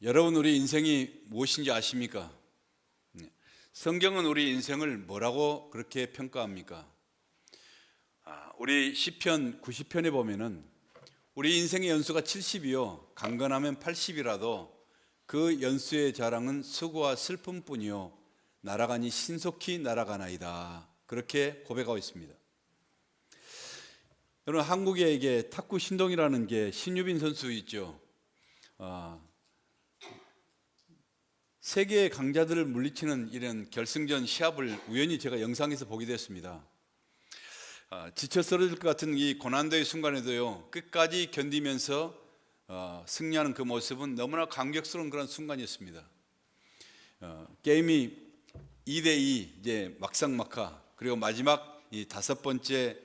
여러분, 우리 인생이 무엇인지 아십니까? 성경은 우리 인생을 뭐라고 그렇게 평가합니까? 우리 시편 90편에 보면은 우리 인생의 연수가 70이요 강건하면 80이라도 그 연수의 자랑은 수고와 슬픔뿐이요 날아가니 신속히 날아가나이다, 그렇게 고백하고 있습니다. 여러분, 한국에 이게 탁구 신동이라는 게 신유빈 선수 있죠. 세계의 강자들을 물리치는 이런 결승전 시합을 우연히 제가 영상에서 보게 됐습니다. 지쳐 쓰러질 것 같은 이 고난도의 순간에도요 끝까지 견디면서 승리하는 그 모습은 너무나 감격스러운 그런 순간이었습니다. 게임이 2대2 이제 막상막하, 그리고 마지막 이 5번째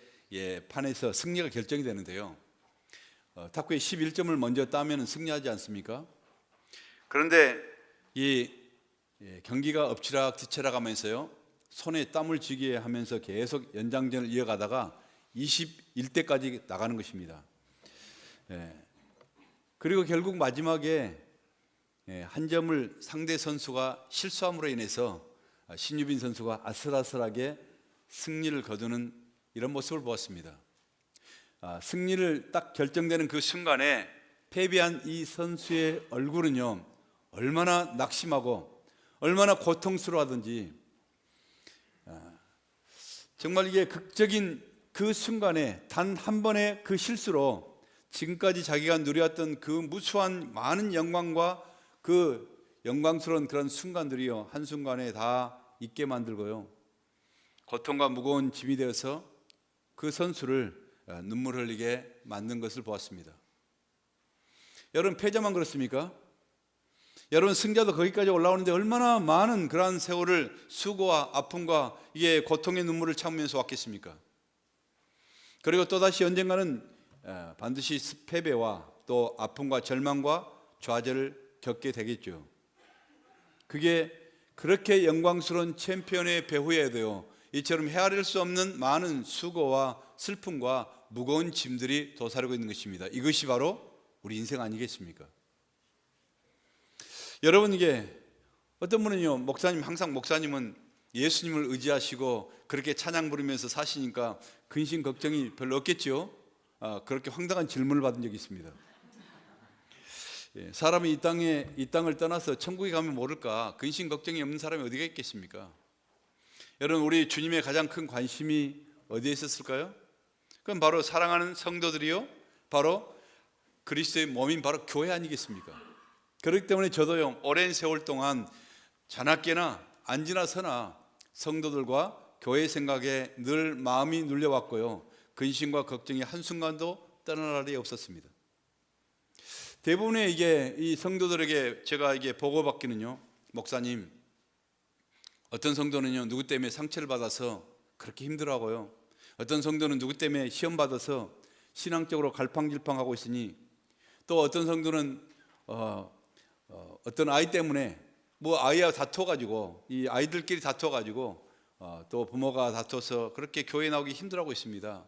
판에서 승리가 결정이 되는데요, 탁구의 11점을 먼저 따면 승리하지 않습니까? 그런데 이 경기가 엎치락뒤치락 하면서요 손에 땀을 쥐게 하면서 계속 연장전을 이어가다가 21대까지 나가는 것입니다. 그리고 결국 마지막에 한 점을 상대 선수가 실수함으로 인해서 신유빈 선수가 아슬아슬하게 승리를 거두는 이런 모습을 보았습니다. 승리를 딱 결정되는 그 순간에 패배한 이 선수의 얼굴은요 얼마나 낙심하고 얼마나 고통스러워하든지, 정말 이게 극적인 그 순간에 단 한 번의 그 실수로 지금까지 자기가 누려왔던 그 무수한 많은 영광과 그 영광스러운 그런 순간들이요 한순간에 다 잊게 만들고요 고통과 무거운 짐이 되어서 그 선수를 눈물 흘리게 만든 것을 보았습니다. 여러분, 패자만 그렇습니까? 여러분, 승자도 거기까지 올라오는데 얼마나 많은 그러한 세월을 수고와 아픔과 이게 고통의 눈물을 참으면서 왔겠습니까? 그리고 또다시 언젠가는 반드시 패배와 또 아픔과 절망과 좌절을 겪게 되겠죠. 그게 그렇게 영광스러운 챔피언의 배후에도요 이처럼 헤아릴 수 없는 많은 수고와 슬픔과 무거운 짐들이 도사리고 있는 것입니다. 이것이 바로 우리 인생 아니겠습니까? 여러분, 이게 어떤 분은요 항상 목사님은 예수님을 의지하시고 그렇게 찬양 부르면서 사시니까 근심 걱정이 별로 없겠죠. 그렇게 황당한 질문을 받은 적이 있습니다. 사람이 이 땅을 떠나서 천국에 가면 모를까 근심 걱정이 없는 사람이 어디가 있겠습니까? 여러분, 우리 주님의 가장 큰 관심이 어디에 있었을까요? 그건 바로 사랑하는 성도들이요 바로 그리스도의 몸인 바로 교회 아니겠습니까? 그렇기 때문에 저도요 오랜 세월 동안 자나깨나 앉으나 서나 성도들과 교회 생각에 늘 마음이 눌려왔고요 근심과 걱정이 한순간도 떠날 날이 없었습니다. 대부분의 이 성도들에게 제가 보고받기는요, 목사님, 어떤 성도는요 누구 때문에 상처를 받아서 그렇게 힘들어하고요, 어떤 성도는 누구 때문에 시험 받아서 신앙적으로 갈팡질팡하고 있으니, 또 어떤 성도는 어떤 아이 때문에 아이와 다퉈가지고 이 아이들끼리 다퉈가지고 또 부모가 다퉈서 그렇게 교회 나오기 힘들어하고 있습니다.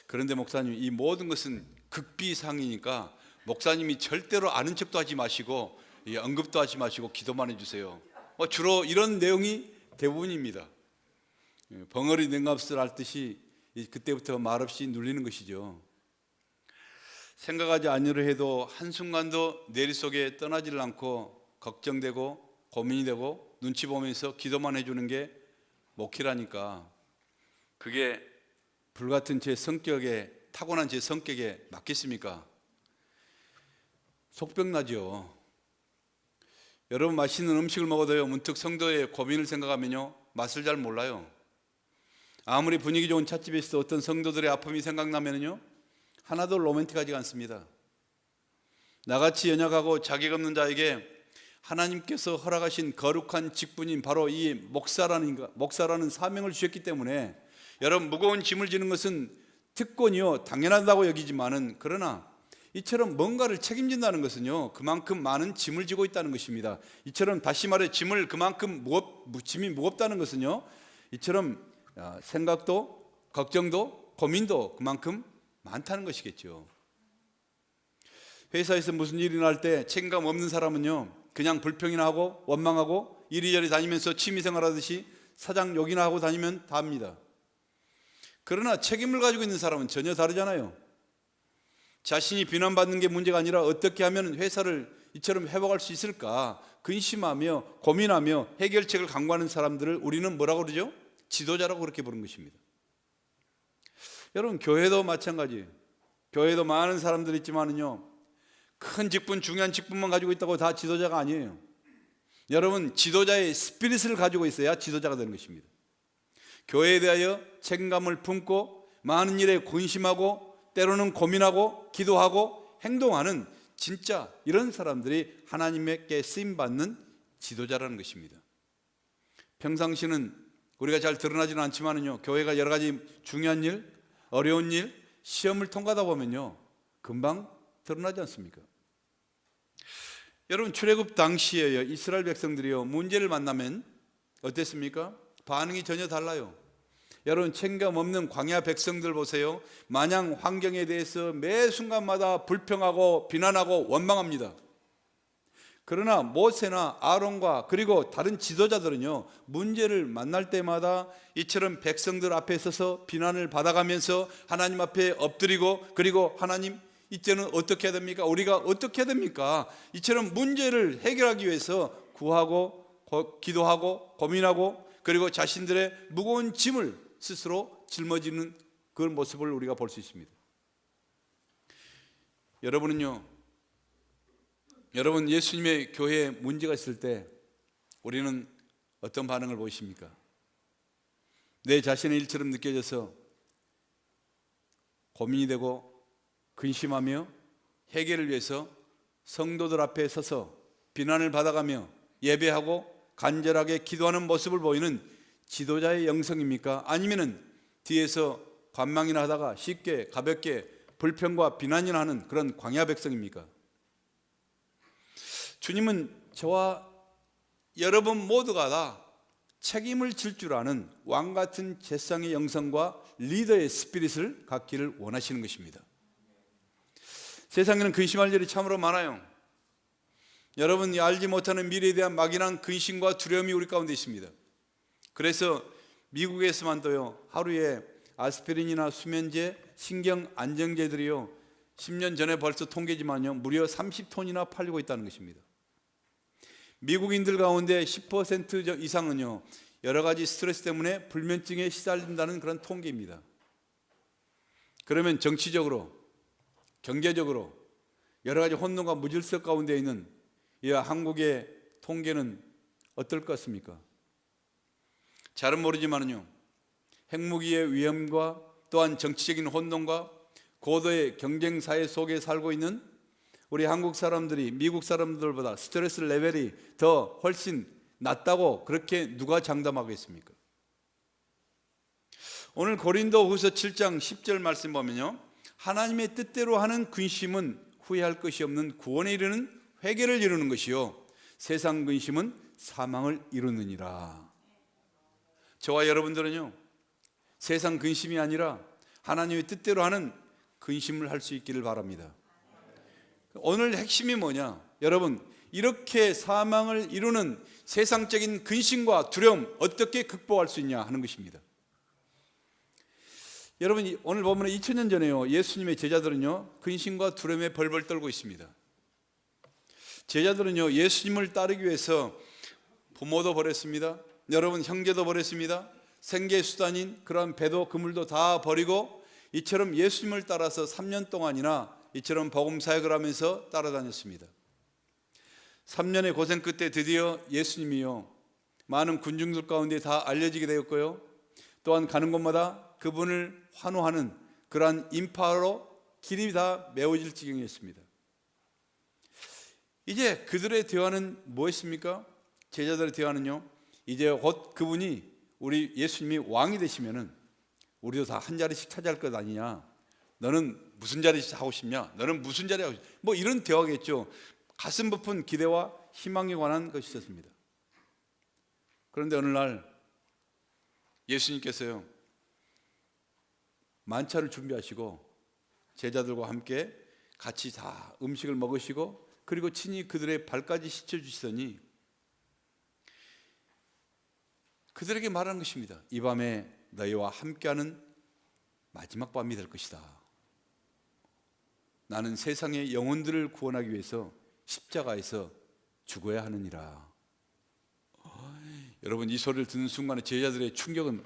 그런데 목사님, 이 모든 것은 극비상이니까 목사님이 절대로 아는 척도 하지 마시고 언급도 하지 마시고 기도만 해주세요. 주로 이런 내용이 대부분입니다. 벙어리 냉각을 앓듯이 그때부터 말없이 눌리는 것이죠. 생각하지 않으려 해도 한순간도 내리 속에 떠나지를 않고 걱정되고 고민이 되고 눈치 보면서 기도만 해주는 게 목회라니까 그게 불같은 제 성격에, 타고난 제 성격에 맞겠습니까? 속병 나죠. 여러분, 맛있는 음식을 먹어도요 문득 성도의 고민을 생각하면요 맛을 잘 몰라요. 아무리 분위기 좋은 찻집에서 어떤 성도들의 아픔이 생각나면요 하나도 로맨틱하지 않습니다. 나같이 연약하고 자격 없는 자에게 하나님께서 허락하신 거룩한 직분인 바로 이 목사라는 사명을 주셨기 때문에 여러분, 무거운 짐을 지는 것은 특권이요 당연하다고 여기지만은, 그러나 이처럼 뭔가를 책임진다는 것은요 그만큼 많은 짐을 지고 있다는 것입니다. 이처럼 다시 말해 짐이 무겁다는 것은요 이처럼 생각도 걱정도 고민도 그만큼 많다는 것이겠죠. 회사에서 무슨 일이 날 때 책임감 없는 사람은요, 그냥 불평이나 하고 원망하고 이리저리 다니면서 취미생활하듯이 사장 욕이나 하고 다니면 다 합니다. 그러나 책임을 가지고 있는 사람은 전혀 다르잖아요. 자신이 비난받는 게 문제가 아니라 어떻게 하면 회사를 이처럼 회복할 수 있을까 근심하며 고민하며 해결책을 강구하는 사람들을 우리는 뭐라고 그러죠? 지도자라고 그렇게 부르는 것입니다. 여러분, 교회도 마찬가지예요. 교회도 많은 사람들이 있지만은요, 큰 직분, 중요한 직분만 가지고 있다고 다 지도자가 아니에요. 여러분, 지도자의 스피릿을 가지고 있어야 지도자가 되는 것입니다. 교회에 대하여 책임감을 품고 많은 일에 근심하고 때로는 고민하고 기도하고 행동하는 진짜 이런 사람들이 하나님께 쓰임받는 지도자라는 것입니다. 평상시는 우리가 잘 드러나지는 않지만은요, 교회가 여러 가지 중요한 일, 어려운 일, 시험을 통과하다 보면요, 금방 드러나지 않습니까? 여러분, 출애굽 당시에요, 이스라엘 백성들이요, 문제를 만나면 어땠습니까? 반응이 전혀 달라요. 여러분, 책임감 없는 광야 백성들 보세요. 마냥 환경에 대해서 매 순간마다 불평하고 비난하고 원망합니다. 그러나 모세나 아론과 그리고 다른 지도자들은요, 문제를 만날 때마다 이처럼 백성들 앞에 서서 비난을 받아가면서 하나님 앞에 엎드리고, 그리고 하나님, 이제는 어떻게 해야 됩니까? 우리가 어떻게 해야 됩니까? 이처럼 문제를 해결하기 위해서 구하고 기도하고 고민하고, 그리고 자신들의 무거운 짐을 스스로 짊어지는 그 모습을 우리가 볼 수 있습니다. 여러분은요, 여러분 예수님의 교회에 문제가 있을 때 우리는 어떤 반응을 보이십니까? 내 자신의 일처럼 느껴져서 고민이 되고 근심하며 해결을 위해서 성도들 앞에 서서 비난을 받아가며 예배하고 간절하게 기도하는 모습을 보이는 지도자의 영성입니까? 아니면은 뒤에서 관망이나 하다가 쉽게 가볍게 불평과 비난이나 하는 그런 광야 백성입니까? 주님은 저와 여러분 모두가 다 책임을 질 줄 아는 왕 같은 제상의 영성과 리더의 스피릿을 갖기를 원하시는 것입니다. 세상에는 근심할 일이 참으로 많아요. 여러분이 알지 못하는 미래에 대한 막연한 근심과 두려움이 우리 가운데 있습니다. 그래서 미국에서만도요, 하루에 아스피린이나 수면제, 신경 안정제들이요, 10년 전에 벌써 통계지만요, 무려 30톤이나 팔리고 있다는 것입니다. 미국인들 가운데 10% 이상은요, 여러 가지 스트레스 때문에 불면증에 시달린다는 그런 통계입니다. 그러면 정치적으로, 경제적으로 여러 가지 혼돈과 무질서 가운데 있는 이 한국의 통계는 어떨 것 같습니까? 잘은 모르지만요, 핵무기의 위험과 또한 정치적인 혼돈과 고도의 경쟁사회 속에 살고 있는 우리 한국 사람들이 미국 사람들보다 스트레스 레벨이 더 훨씬 낮다고 그렇게 누가 장담하겠습니까? 오늘 고린도후서 7장 10절 말씀 보면요, 하나님의 뜻대로 하는 근심은 후회할 것이 없는 구원에 이르는 회개를 이루는 것이요, 세상 근심은 사망을 이루느니라. 저와 여러분들은요, 세상 근심이 아니라 하나님의 뜻대로 하는 근심을 할 수 있기를 바랍니다. 오늘 핵심이 뭐냐? 여러분, 이렇게 사망을 이루는 세상적인 근심과 두려움 어떻게 극복할 수 있냐 하는 것입니다. 여러분, 오늘 보면 2000년 전에요, 예수님의 제자들은요, 근심과 두려움에 벌벌 떨고 있습니다. 제자들은요, 예수님을 따르기 위해서 부모도 버렸습니다. 여러분, 형제도 버렸습니다. 생계 수단인 그런 배도 그물도 다 버리고 이처럼 예수님을 따라서 3년 동안이나 이처럼 복음 사역을 하면서 따라다녔습니다. 3년의 고생 끝에 드디어 예수님이요, 많은 군중들 가운데 다 알려지게 되었고요, 또한 가는 곳마다 그분을 환호하는 그러한 인파로 길이 다 메워질 지경이었습니다. 이제 그들의 대화는 뭐였습니까? 제자들의 대화는요, 이제 곧 그분이 우리 예수님이 왕이 되시면은 우리도 다 한 자리씩 차지할 것 아니냐, 너는 무슨 자리 하고 싶냐, 너는 무슨 자리 하고 싶냐, 뭐 이런 대화겠죠. 가슴 부푼 기대와 희망에 관한 것이었습니다. 그런데 어느 날 예수님께서요, 만찬을 준비하시고 제자들과 함께 같이 다 음식을 먹으시고 그리고 친히 그들의 발까지 씻어주시더니 그들에게 말하는 것입니다. 이 밤에 너희와 함께하는 마지막 밤이 될 것이다. 나는 세상의 영혼들을 구원하기 위해서 십자가에서 죽어야 하느니라. 여러분, 이 소리를 듣는 순간에 제자들의 충격은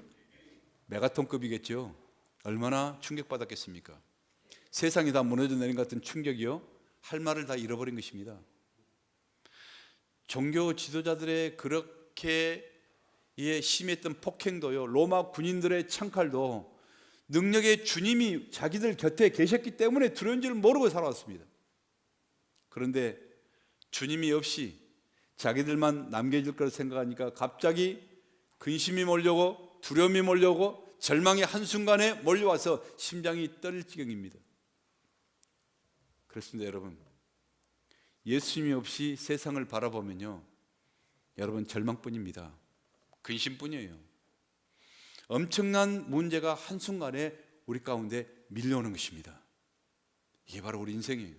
메가톤급이겠죠. 얼마나 충격받았겠습니까? 세상이 다 무너져 내린 것 같은 충격이요, 할 말을 다 잃어버린 것입니다. 종교 지도자들의 그렇게 심했던 폭행도요, 로마 군인들의 창칼도 능력의 주님이 자기들 곁에 계셨기 때문에 두려운 줄 모르고 살아왔습니다. 그런데 주님이 없이 자기들만 남겨질 거라 생각하니까 갑자기 근심이 몰려오고 두려움이 몰려오고 절망이 한순간에 몰려와서 심장이 떨릴 지경입니다. 그렇습니다. 여러분, 예수님이 없이 세상을 바라보면요, 여러분 절망뿐입니다. 근심뿐이에요. 엄청난 문제가 한순간에 우리 가운데 밀려오는 것입니다. 이게 바로 우리 인생이에요.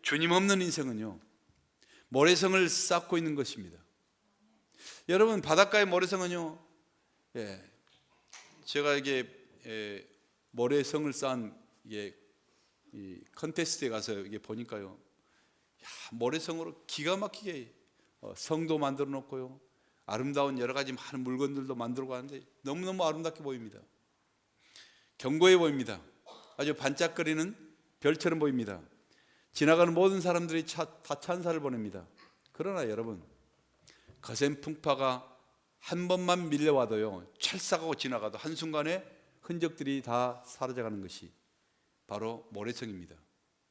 주님 없는 인생은요, 모래성을 쌓고 있는 것입니다. 여러분, 바닷가의 모래성은요, 제가 이게 모래성을 쌓은 이 컨테스트에 가서 이게 보니까요, 모래성으로 기가 막히게 성도 만들어 놓고요, 아름다운 여러 가지 많은 물건들도 만들고 하는데 너무너무 아름답게 보입니다. 견고해 보입니다. 아주 반짝거리는 별처럼 보입니다. 지나가는 모든 사람들이 다 찬사를 보냅니다. 그러나 여러분, 거센 풍파가 한 번만 밀려와도요, 찰싹하고 지나가도 한순간에 흔적들이 다 사라져가는 것이 바로 모래성입니다.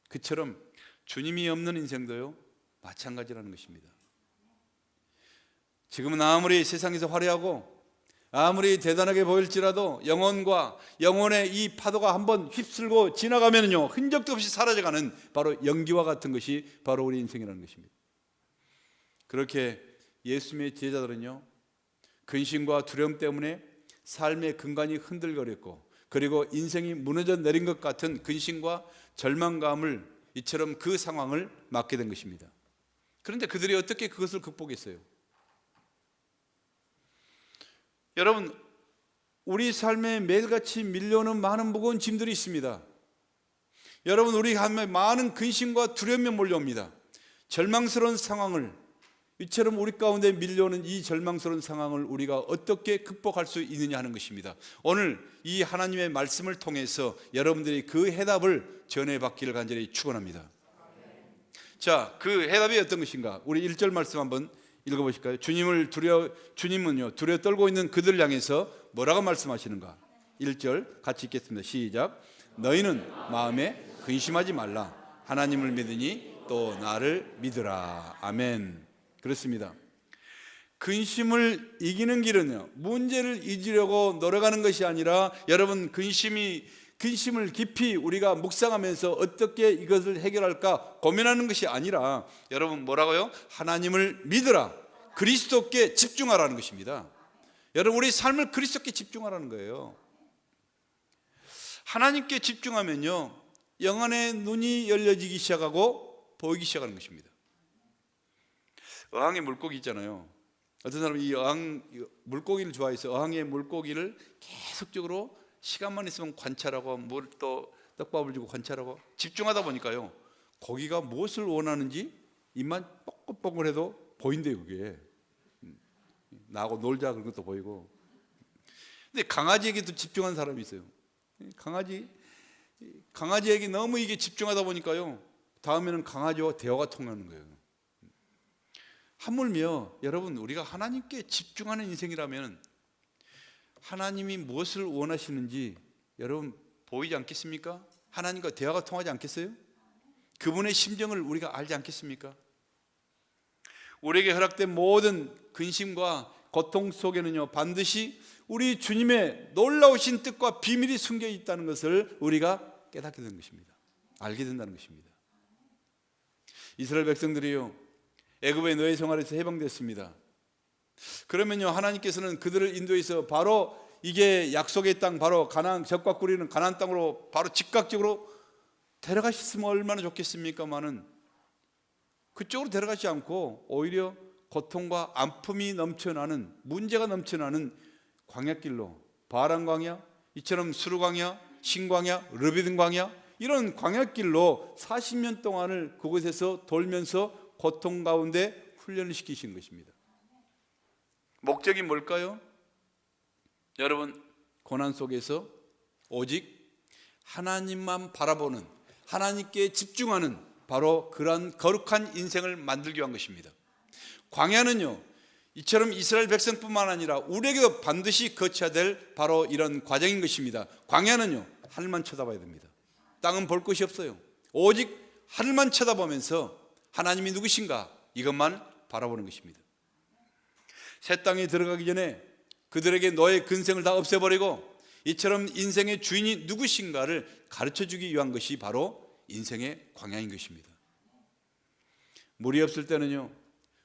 그처럼 주님이 없는 인생도요, 마찬가지라는 것입니다. 지금은 아무리 세상에서 화려하고 아무리 대단하게 보일지라도 영혼과 영혼의 이 파도가 한번 휩쓸고 지나가면요, 흔적도 없이 사라져가는 바로 연기와 같은 것이 바로 우리 인생이라는 것입니다. 그렇게 예수님의 제자들은요, 근심과 두려움 때문에 삶의 근간이 흔들거렸고, 그리고 인생이 무너져 내린 것 같은 근심과 절망감을 이처럼 그 상황을 맞게 된 것입니다. 그런데 그들이 어떻게 그것을 극복했어요? 여러분, 우리 삶에 매일같이 밀려오는 많은 무거운 짐들이 있습니다. 여러분, 우리 삶에 많은 근심과 두려움이 몰려옵니다. 절망스러운 상황을, 이처럼 우리 가운데 밀려오는 이 절망스러운 상황을 우리가 어떻게 극복할 수 있느냐 하는 것입니다. 오늘 이 하나님의 말씀을 통해서 여러분들이 그 해답을 전해받기를 간절히 축원합니다. 자, 그 해답이 어떤 것인가? 우리 1절 말씀 한번 읽어보실까요? 주님은요, 두려워 떨고 있는 그들을 향해서 뭐라고 말씀하시는가? 1절 같이 읽겠습니다. 시작. 너희는 마음에 근심하지 말라. 하나님을 믿으니 또 나를 믿으라. 아멘. 그렇습니다. 근심을 이기는 길은요, 문제를 잊으려고 노력하는 것이 아니라, 여러분, 근심을 깊이 우리가 묵상하면서 어떻게 이것을 해결할까 고민하는 것이 아니라, 여러분 뭐라고요? 하나님을 믿으라, 그리스도께 집중하라는 것입니다. 여러분, 우리 삶을 그리스도께 집중하라는 거예요. 하나님께 집중하면요, 영안의 눈이 열려지기 시작하고 보이기 시작하는 것입니다. 어항에 물고기 있잖아요. 어떤 사람은 이 어항 물고기를 좋아해서 어항의 물고기를 계속적으로 시간만 있으면 관찰하고, 물 또 떡밥을 주고 관찰하고 집중하다 보니까요, 고기가 무엇을 원하는지 입만 뻐글뻐글해도 보인대요. 그게 나하고 놀자 그런 것도 보이고. 근데 강아지에게도 집중한 사람이 있어요. 강아지에게 너무 이게 집중하다 보니까요, 다음에는 강아지와 대화가 통하는 거예요. 하물며 여러분, 우리가 하나님께 집중하는 인생이라면 하나님이 무엇을 원하시는지 여러분 보이지 않겠습니까? 하나님과 대화가 통하지 않겠어요? 그분의 심정을 우리가 알지 않겠습니까? 우리에게 허락된 모든 근심과 고통 속에는요, 반드시 우리 주님의 놀라우신 뜻과 비밀이 숨겨 있다는 것을 우리가 깨닫게 되는 것입니다. 알게 된다는 것입니다. 이스라엘 백성들이요, 애굽의 노예 생활에서 해방됐습니다. 그러면요, 하나님께서는 그들을 인도해서 바로 이게 약속의 땅, 바로 가나안, 젖과 꿀이 흐르는 가나안 땅으로 바로 즉각적으로 데려가셨으면 얼마나 좋겠습니까마는 그쪽으로 데려가지 않고 오히려 고통과 아픔이 넘쳐나는, 문제가 넘쳐나는 광야길로, 바란 광야, 이처럼 수르 광야, 신광야, 르비딘 광야, 이런 광야길로 40년 동안을 그곳에서 돌면서 고통 가운데 훈련을 시키신 것입니다. 목적이 뭘까요? 여러분, 고난 속에서 오직 하나님만 바라보는, 하나님께 집중하는 바로 그러한 거룩한 인생을 만들기 위한 것입니다. 광야는요, 이처럼 이스라엘 백성뿐만 아니라 우리에게도 반드시 거쳐야 될 바로 이런 과정인 것입니다. 광야는요, 하늘만 쳐다봐야 됩니다. 땅은 볼 것이 없어요. 오직 하늘만 쳐다보면서 하나님이 누구신가, 이것만 바라보는 것입니다. 새 땅에 들어가기 전에 그들에게 너의 근성을 다 없애버리고 이처럼 인생의 주인이 누구신가를 가르쳐주기 위한 것이 바로 인생의 광야인 것입니다. 물이 없을 때는요,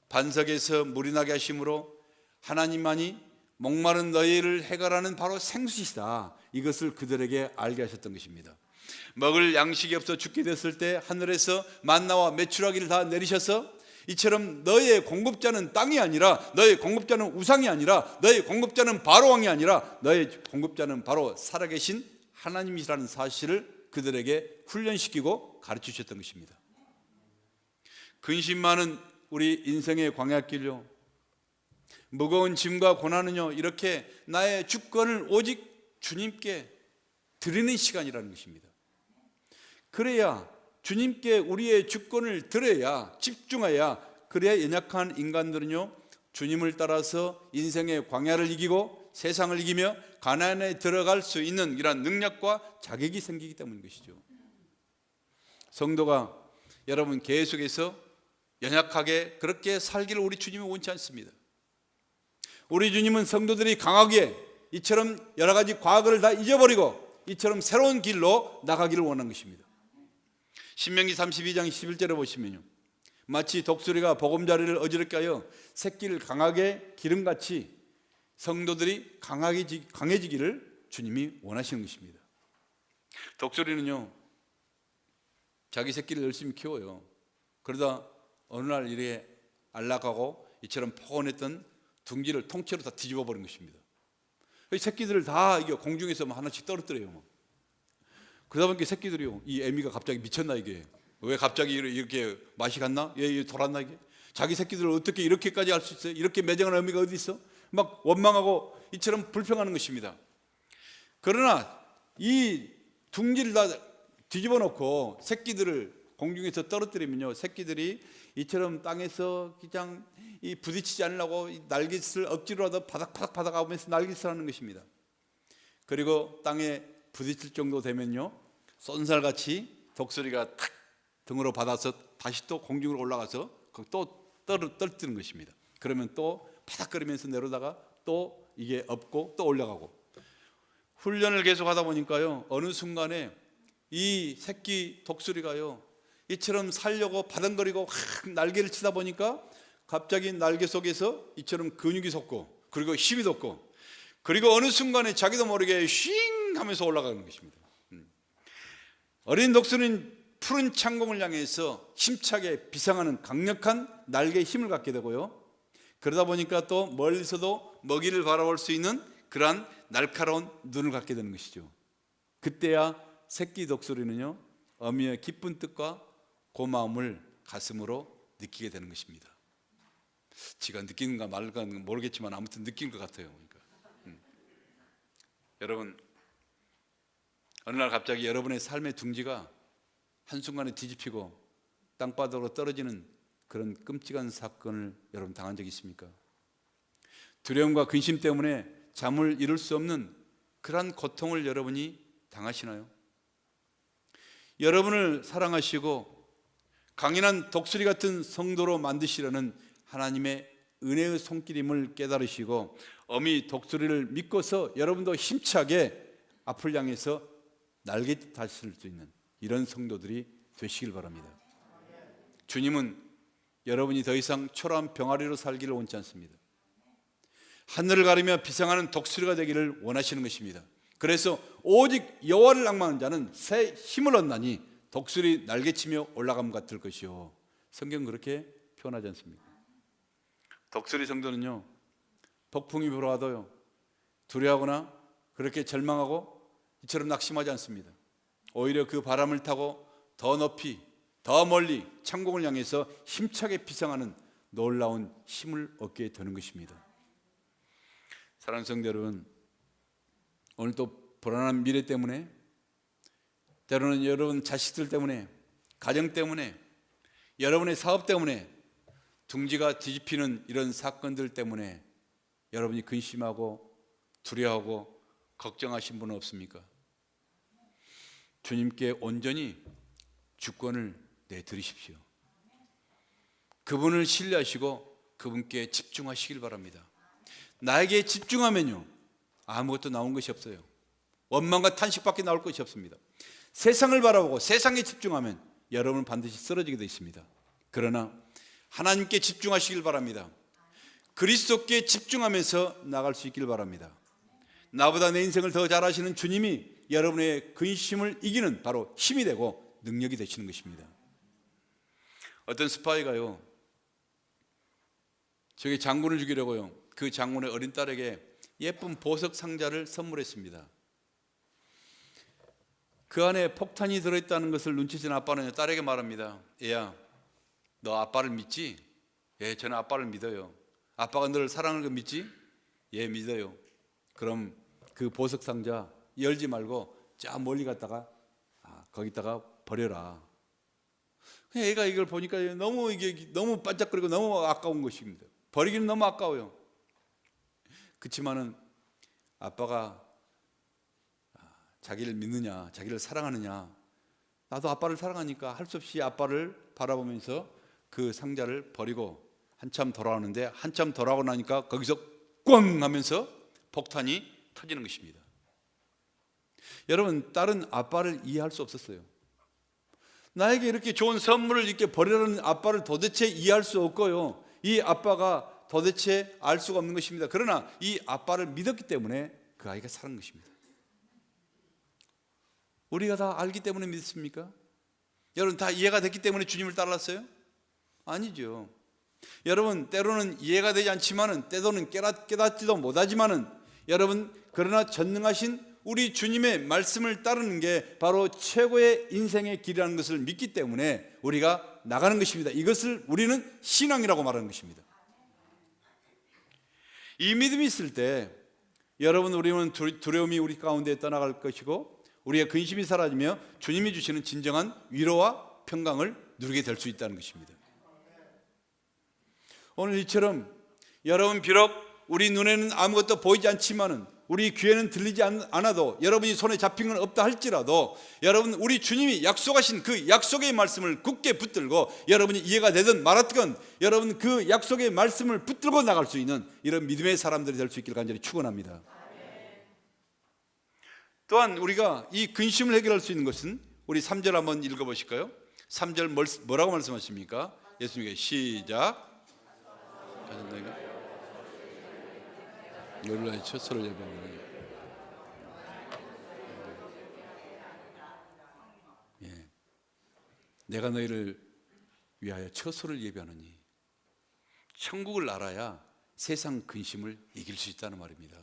반석에서 물이 나게 하심으로 하나님만이 목마른 너희를 해결하는 바로 생수시다, 이것을 그들에게 알게 하셨던 것입니다. 먹을 양식이 없어 죽게 됐을 때 하늘에서 만나와 메추라기를 다 내리셔서 이처럼 너의 공급자는 땅이 아니라, 너의 공급자는 우상이 아니라, 너의 공급자는 바로 왕이 아니라 너의 공급자는 바로 살아계신 하나님이라는 사실을 그들에게 훈련시키고 가르쳐 주셨던 것입니다. 근심 많은 우리 인생의 광야길요, 무거운 짐과 고난은요, 이렇게 나의 주권을 오직 주님께 드리는 시간이라는 것입니다. 그래야 주님께 우리의 주권을 드려야, 집중해야, 그래야 연약한 인간들은요, 주님을 따라서 인생의 광야를 이기고 세상을 이기며 가나안에 들어갈 수 있는 이러한 능력과 자격이 생기기 때문인 것이죠. 성도가 여러분 계속해서 연약하게 그렇게 살기를 우리 주님은 원치 않습니다. 우리 주님은 성도들이 강하게 이처럼 여러 가지 과거를 다 잊어버리고 이처럼 새로운 길로 나가기를 원하는 것입니다. 신명기 32장 11절에 보시면요, 마치 독수리가 보금자리를 어지럽게 하여 새끼를 강하게 기름같이 성도들이 강해지기를 주님이 원하시는 것입니다. 독수리는요, 자기 새끼를 열심히 키워요. 그러다 어느 날 이렇게 안락하고 이처럼 포근했던 둥지를 통째로 다 뒤집어 버린 것입니다. 이 새끼들을 다 이게 공중에서 하나씩 떨어뜨려요. 그러다 보니까 새끼들이요, 이 애미가 갑자기 미쳤나, 이게 왜 갑자기 이렇게 맛이 갔나, 얘 돌았나, 이게 자기 새끼들을 어떻게 이렇게까지 할 수 있어요? 이렇게 매정한 의미가 어디 있어? 막 원망하고 이처럼 불평하는 것입니다. 그러나 이 둥지를 다 뒤집어 놓고 새끼들을 공중에서 떨어뜨리면요, 새끼들이 이처럼 땅에서 그냥 부딪히지 않으려고 날갯을 억지로라도 바닥바닥 하면서 날갯을 하는 것입니다. 그리고 땅에 부딪힐 정도 되면요, 쏜살같이 독수리가 탁 등으로 받아서 다시 또 공중으로 올라가서 또 떨어뜨리는 것입니다. 그러면 또 바닥거리면서 내려다가 또 이게 엎고 또 올라가고, 훈련을 계속 하다 보니까요, 어느 순간에 이 새끼 독수리가요, 이처럼 살려고 바닥거리고 날개를 치다 보니까 갑자기 날개 속에서 이처럼 근육이 솟고, 그리고 힘이 돋고, 그리고 어느 순간에 자기도 모르게 쉥 하면서 올라가는 것입니다. 어린 독수리는 푸른 창공을 향해서 힘차게 비상하는 강력한 날개의 힘을 갖게 되고요, 그러다 보니까 또 멀리서도 먹이를 바라볼 수 있는 그러한 날카로운 눈을 갖게 되는 것이죠. 그때야 새끼 독수리는요, 어미의 기쁜 뜻과 고마움을 가슴으로 느끼게 되는 것입니다. 지가 느끼는가 말까 모르겠지만 아무튼 느낀 것 같아요. 그러니까. 여러분, 어느 날 갑자기 여러분의 삶의 둥지가 한순간에 뒤집히고 땅바닥으로 떨어지는 그런 끔찍한 사건을 여러분 당한 적이 있습니까? 두려움과 근심 때문에 잠을 이룰 수 없는 그러한 고통을 여러분이 당하시나요? 여러분을 사랑하시고 강인한 독수리 같은 성도로 만드시려는 하나님의 은혜의 손길임을 깨달으시고 어미 독수리를 믿고서 여러분도 힘차게 앞을 향해서 날개 다실 수 있는 이런 성도들이 되시길 바랍니다. 주님은 여러분이 더 이상 초라한 병아리로 살기를 원치 않습니다. 하늘을 가르며 비상하는 독수리가 되기를 원하시는 것입니다. 그래서 오직 여호와를 낭만하는 자는 새 힘을 얻나니 독수리 날개치며 올라감 같을 것이요. 성경 그렇게 표현하지 않습니까? 독수리 성도는요, 폭풍이 불어와도요 두려워하거나 그렇게 절망하고 이처럼 낙심하지 않습니다. 오히려 그 바람을 타고 더 높이 더 멀리 창공을 향해서 힘차게 피상하는 놀라운 힘을 얻게 되는 것입니다. 사랑하는 성도 여러분, 오늘 또 불안한 미래 때문에, 때로는 여러분 자식들 때문에, 가정 때문에, 여러분의 사업 때문에 둥지가 뒤집히는 이런 사건들 때문에 여러분이 근심하고 두려워하고 걱정하신 분은 없습니까? 주님께 온전히 주권을 내드리십시오. 그분을 신뢰하시고 그분께 집중하시길 바랍니다. 나에게 집중하면요 아무것도 나온 것이 없어요. 원망과 탄식밖에 나올 것이 없습니다. 세상을 바라보고 세상에 집중하면 여러분은 반드시 쓰러지게 되어 있습니다. 그러나 하나님께 집중하시길 바랍니다. 그리스도께 집중하면서 나갈 수 있길 바랍니다. 나보다 내 인생을 더 잘 아시는 주님이 여러분의 근심을 이기는 바로 힘이 되고 능력이 되시는 것입니다. 어떤 스파이가요, 저기 장군을 죽이려고요, 그 장군의 어린 딸에게 예쁜 보석 상자를 선물했습니다. 그 안에 폭탄이 들어있다는 것을 눈치챈 아빠는 딸에게 말합니다. 얘야, 너 아빠를 믿지? 예, 저는 아빠를 믿어요. 아빠가 너를 사랑하는 거 믿지? 예, 믿어요. 그럼 그 보석 상자 열지 말고 저 멀리 갔다가 거기다가 버려라. 애가 이걸 보니까 이게 너무 반짝거리고 너무 아까운 것입니다. 버리기는 너무 아까워요. 그렇지만은 아빠가 자기를 믿느냐, 자기를 사랑하느냐, 나도 아빠를 사랑하니까 할 수 없이 아빠를 바라보면서 그 상자를 버리고 한참 돌아오는데, 한참 돌아오고 나니까 거기서 꽝 하면서 폭탄이 터지는 것입니다. 여러분, 딸은 아빠를 이해할 수 없었어요. 나에게 이렇게 좋은 선물을 이렇게 버리라는 아빠를 도대체 이해할 수 없고요, 이 아빠가 도대체 알 수가 없는 것입니다. 그러나 이 아빠를 믿었기 때문에 그 아이가 살은 것입니다. 우리가 다 알기 때문에 믿습니까? 여러분, 다 이해가 됐기 때문에 주님을 따랐어요? 아니죠. 여러분, 때로는 이해가 되지 않지만은, 때로는 깨닫지도 못하지만은, 여러분, 그러나 전능하신 우리 주님의 말씀을 따르는 게 바로 최고의 인생의 길이라는 것을 믿기 때문에 우리가 나가는 것입니다. 이것을 우리는 신앙이라고 말하는 것입니다. 이 믿음이 있을 때 여러분, 우리는 두려움이 우리 가운데 떠나갈 것이고 우리의 근심이 사라지며 주님이 주시는 진정한 위로와 평강을 누리게 될 수 있다는 것입니다. 오늘 이처럼 여러분, 비록 우리 눈에는 아무것도 보이지 않지만은, 우리 귀에는 들리지 않아도, 여러분이 손에 잡힌 건 없다 할지라도, 여러분, 우리 주님이 약속하신 그 약속의 말씀을 굳게 붙들고, 여러분이 이해가 되든 말았든 여러분 그 약속의 말씀을 붙들고 나갈 수 있는 이런 믿음의 사람들이 될 수 있기를 간절히 축원합니다. 또한 우리가 이 근심을 해결할 수 있는 것은, 우리 3절 한번 읽어보실까요? 3절 뭐라고 말씀하십니까? 예수님께 시작. 열라의 처소를 예배하노니. 예, 내가 너희를 위하여 처소를 예배하노니. 천국을 알아야 세상 근심을 이길 수 있다는 말입니다.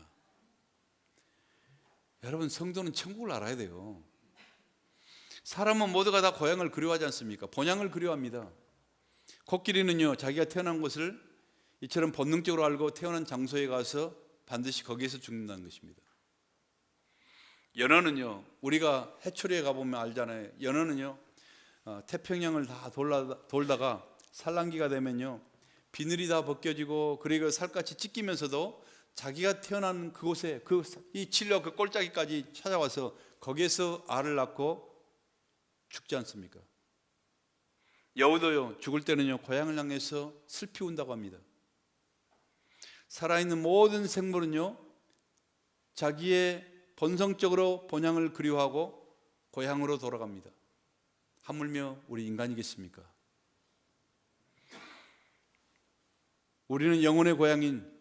여러분, 성도는 천국을 알아야 돼요. 사람은 모두가 다 고향을 그리워하지 않습니까? 본향을 그리워합니다. 코끼리는요, 자기가 태어난 곳을 이처럼 본능적으로 알고 태어난 장소에 가서 반드시 거기에서 죽는다는 것입니다. 연어는요, 우리가 해초리에 가보면 알잖아요. 연어는요, 태평양을 다 돌다가 산란기가 되면요, 비늘이 다 벗겨지고, 그리고 살갗이 찢기면서도 자기가 태어난 그곳에 이 진려 그 꼴짜기까지 찾아와서 거기에서 알을 낳고 죽지 않습니까? 여우도요, 죽을 때는요, 고향을 향해서 슬피 운다고 합니다. 살아있는 모든 생물은요, 자기의 본성적으로 본향을 그리워하고 고향으로 돌아갑니다. 하물며 우리 인간이겠습니까? 우리는 영혼의 고향인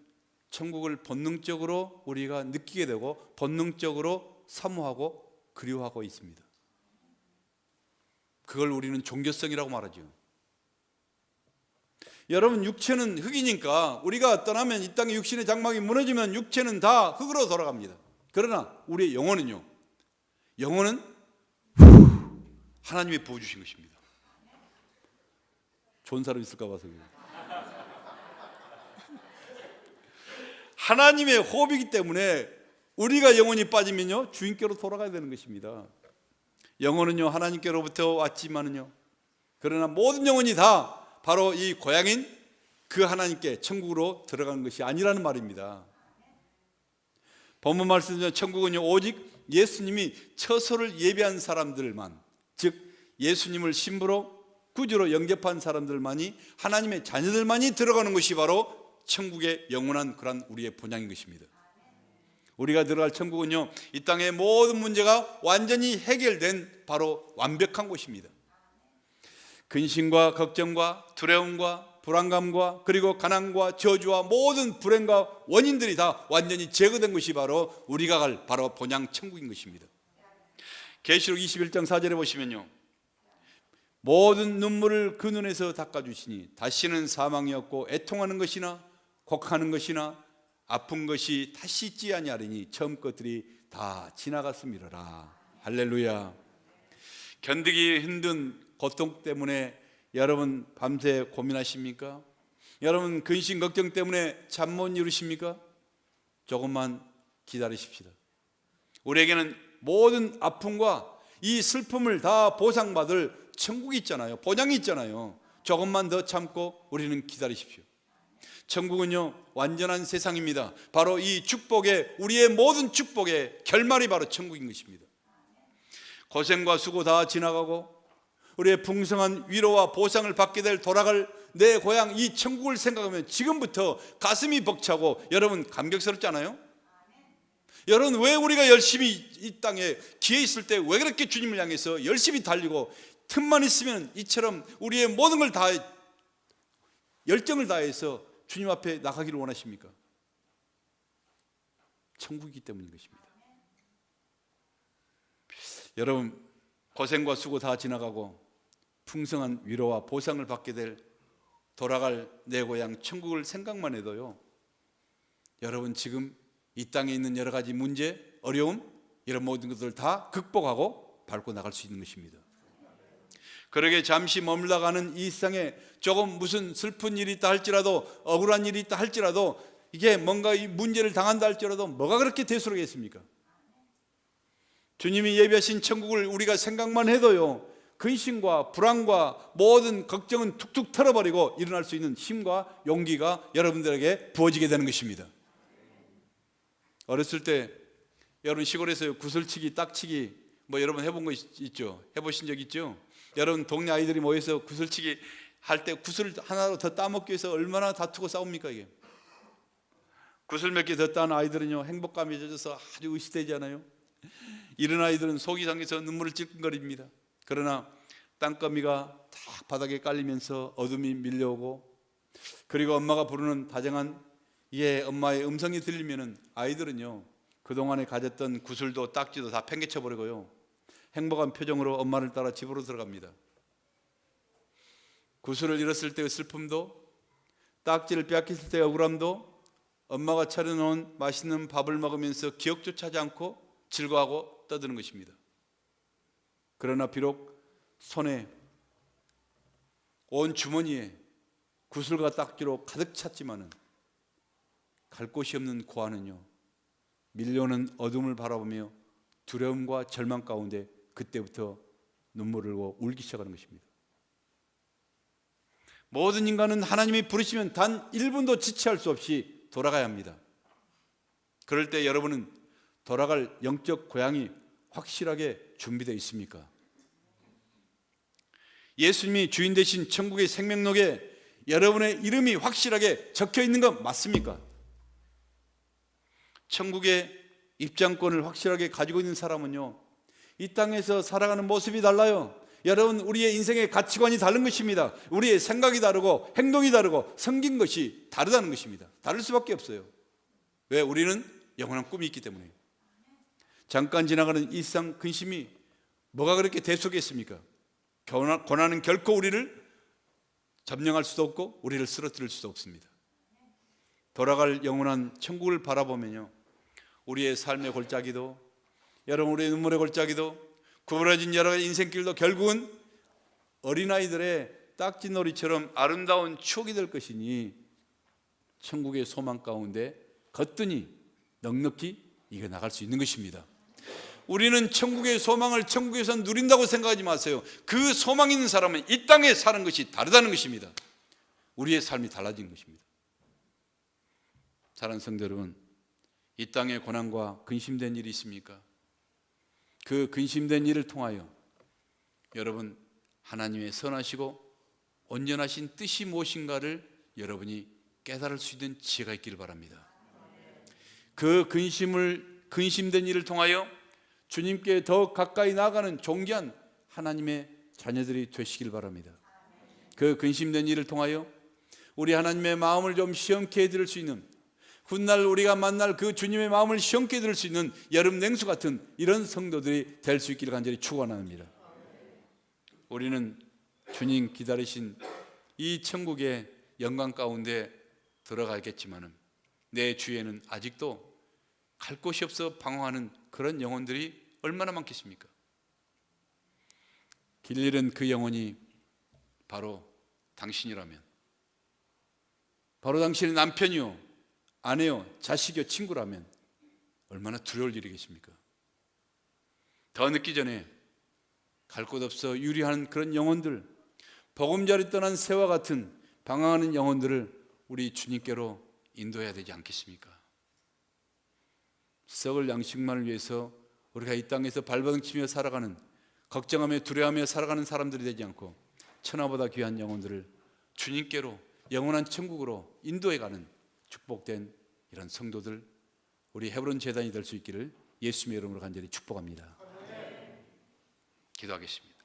천국을 본능적으로 우리가 느끼게 되고 본능적으로 사모하고 그리워하고 있습니다. 그걸 우리는 종교성이라고 말하죠. 여러분, 육체는 흙이니까 우리가 떠나면 이 땅의 육신의 장막이 무너지면 육체는 다 흙으로 돌아갑니다. 그러나 우리의 영혼은요, 영혼은 하나님이 부어주신 것입니다. 좋은 사람 있을까 봐서 그래요. 하나님의 호흡이기 때문에 우리가 영혼이 빠지면요, 주인께로 돌아가야 되는 것입니다. 영혼은요, 하나님께로부터 왔지만은요, 그러나 모든 영혼이 다 바로 이 고향인 그 하나님께 천국으로 들어가는 것이 아니라는 말입니다. 본문 말씀대로 천국은요, 오직 예수님이 처소를 예비한 사람들만, 즉 예수님을 신부로 구주로 영접한 사람들만이, 하나님의 자녀들만이 들어가는 것이 바로 천국의 영원한 그런 우리의 본향인 것입니다. 우리가 들어갈 천국은요, 이 땅의 모든 문제가 완전히 해결된 바로 완벽한 곳입니다. 근심과 걱정과 두려움과 불안감과 그리고 가난과 저주와 모든 불행과 원인들이 다 완전히 제거된 것이 바로 우리가 갈 바로 본향 천국인 것입니다. 계시록 21장 4절에 보시면요, 모든 눈물을 그 눈에서 닦아주시니 다시는 사망이 없고 애통하는 것이나 곡하는 것이나 아픈 것이 다시 있지 아니하리니 처음 것들이 다 지나갔음이로라. 할렐루야. 견디기 힘든 고통 때문에 여러분 밤새 고민하십니까? 여러분 근심 걱정 때문에 잠 못 이루십니까? 조금만 기다리십시다. 우리에게는 모든 아픔과 이 슬픔을 다 보상받을 천국이 있잖아요. 본향이 있잖아요. 조금만 더 참고 우리는 기다리십시오. 천국은요, 완전한 세상입니다. 바로 이 축복의, 우리의 모든 축복의 결말이 바로 천국인 것입니다. 고생과 수고 다 지나가고 우리의 풍성한 위로와 보상을 받게 될 돌아갈 내 고향 이 천국을 생각하면 지금부터 가슴이 벅차고 여러분 감격스럽지 않아요? 여러분, 왜 우리가 열심히 이 땅에 기회 있을 때 왜 그렇게 주님을 향해서 열심히 달리고 틈만 있으면 이처럼 우리의 모든 걸 다 열정을 다해서 주님 앞에 나가기를 원하십니까? 천국이기 때문인 것입니다. 여러분, 고생과 수고 다 지나가고 풍성한 위로와 보상을 받게 될 돌아갈 내 고향 천국을 생각만 해도요, 여러분 지금 이 땅에 있는 여러 가지 문제, 어려움, 이런 모든 것들을 다 극복하고 밟고 나갈 수 있는 것입니다. 그러게 잠시 머물러가는 이 세상에 조금 무슨 슬픈 일이 있다 할지라도, 억울한 일이 있다 할지라도, 이게 뭔가 이 문제를 당한다 할지라도 뭐가 그렇게 대수롭겠습니까? 주님이 예비하신 천국을 우리가 생각만 해도요, 근심과 불안과 모든 걱정은 툭툭 털어버리고 일어날 수 있는 힘과 용기가 여러분들에게 부어지게 되는 것입니다. 어렸을 때 여러분 시골에서 구슬치기, 딱치기 뭐 여러분 해본 거 있죠? 해보신 적 있죠? 여러분 동네 아이들이 모여서 구슬치기 할 때 구슬 하나로 더 따먹기 위해서 얼마나 다투고 싸웁니까? 이게 구슬 몇 개 더 딴 아이들은요, 행복감이 젖어서 아주 의시되잖아요. 이런 아이들은 속이 상해서 눈물을 찔끔거립니다. 그러나 땅거미가 탁 바닥에 깔리면서 어둠이 밀려오고, 그리고 엄마가 부르는 다정한 엄마의 음성이 들리면은 아이들은요, 그동안에 가졌던 구슬도 딱지도 다 팽개쳐 버리고요, 행복한 표정으로 엄마를 따라 집으로 들어갑니다. 구슬을 잃었을 때의 슬픔도, 딱지를 빼앗겼을 때의 억울함도, 엄마가 차려놓은 맛있는 밥을 먹으면서 기억조차 하지 않고 즐거워하고 떠드는 것입니다. 그러나 비록 손에, 온 주머니에 구슬과 딱지로 가득 찼지만은 갈 곳이 없는 고아는요, 밀려오는 어둠을 바라보며 두려움과 절망 가운데 그때부터 눈물을 흘리고 울기 시작하는 것입니다. 모든 인간은 하나님이 부르시면 단 1분도 지체할 수 없이 돌아가야 합니다. 그럴 때 여러분은 돌아갈 영적 고향이 확실하게 준비되어 있습니까? 예수님이 주인 되신 천국의 생명록에 여러분의 이름이 확실하게 적혀 있는 것 맞습니까? 천국의 입장권을 확실하게 가지고 있는 사람은요, 이 땅에서 살아가는 모습이 달라요. 여러분, 우리의 인생의 가치관이 다른 것입니다. 우리의 생각이 다르고 행동이 다르고 생긴 것이 다르다는 것입니다. 다를 수밖에 없어요. 왜? 우리는 영원한 꿈이 있기 때문에. 잠깐 지나가는 이 세상 근심이 뭐가 그렇게 대속했습니까? 고난은 결코 우리를 점령할 수도 없고 우리를 쓰러뜨릴 수도 없습니다. 돌아갈 영원한 천국을 바라보면요, 우리의 삶의 골짜기도, 여러분 우리의 눈물의 골짜기도, 구부러진 여러 가지 인생길도 결국은 어린아이들의 딱지놀이처럼 아름다운 추억이 될 것이니 천국의 소망 가운데 거뜬히 넉넉히 이겨나갈 수 있는 것입니다. 우리는 천국의 소망을 천국에서 누린다고 생각하지 마세요. 그 소망 있는 사람은 이 땅에 사는 것이 다르다는 것입니다. 우리의 삶이 달라진 것입니다. 사랑하는 성도 여러분, 이 땅에 고난과 근심된 일이 있습니까? 그 근심된 일을 통하여 여러분 하나님의 선하시고 온전하신 뜻이 무엇인가를 여러분이 깨달을 수 있는 지혜가 있기를 바랍니다. 그 근심된 일을 통하여 주님께 더 가까이 나아가는 존귀한 하나님의 자녀들이 되시길 바랍니다. 그 근심된 일을 통하여 우리 하나님의 마음을 좀 시원케 해드릴 수 있는, 훗날 우리가 만날 그 주님의 마음을 시원케 해드릴 수 있는 여름 냉수 같은 이런 성도들이 될 수 있기를 간절히 축원합니다. 우리는 주님 기다리신 이 천국의 영광 가운데 들어가겠지만 내 주위에는 아직도 갈 곳이 없어 방황하는 그런 영혼들이 얼마나 많겠습니까? 길 잃은 그 영혼이 바로 당신이라면, 바로 당신의 남편이요, 아내요, 자식이요, 친구라면 얼마나 두려울 일이겠습니까? 더 늦기 전에 갈 곳 없어 유리한 그런 영혼들, 보금자리 떠난 새와 같은 방황하는 영혼들을 우리 주님께로 인도해야 되지 않겠습니까? 썩을 양식만을 위해서 우리가 이 땅에서 발버둥치며 살아가는, 걱정하며 두려워하며 살아가는 사람들이 되지 않고 천하보다 귀한 영혼들을 주님께로 영원한 천국으로 인도해가는 축복된 이런 성도들, 우리 헤브론 재단이 될 수 있기를 예수님의 이름으로 간절히 축복합니다. 기도하겠습니다.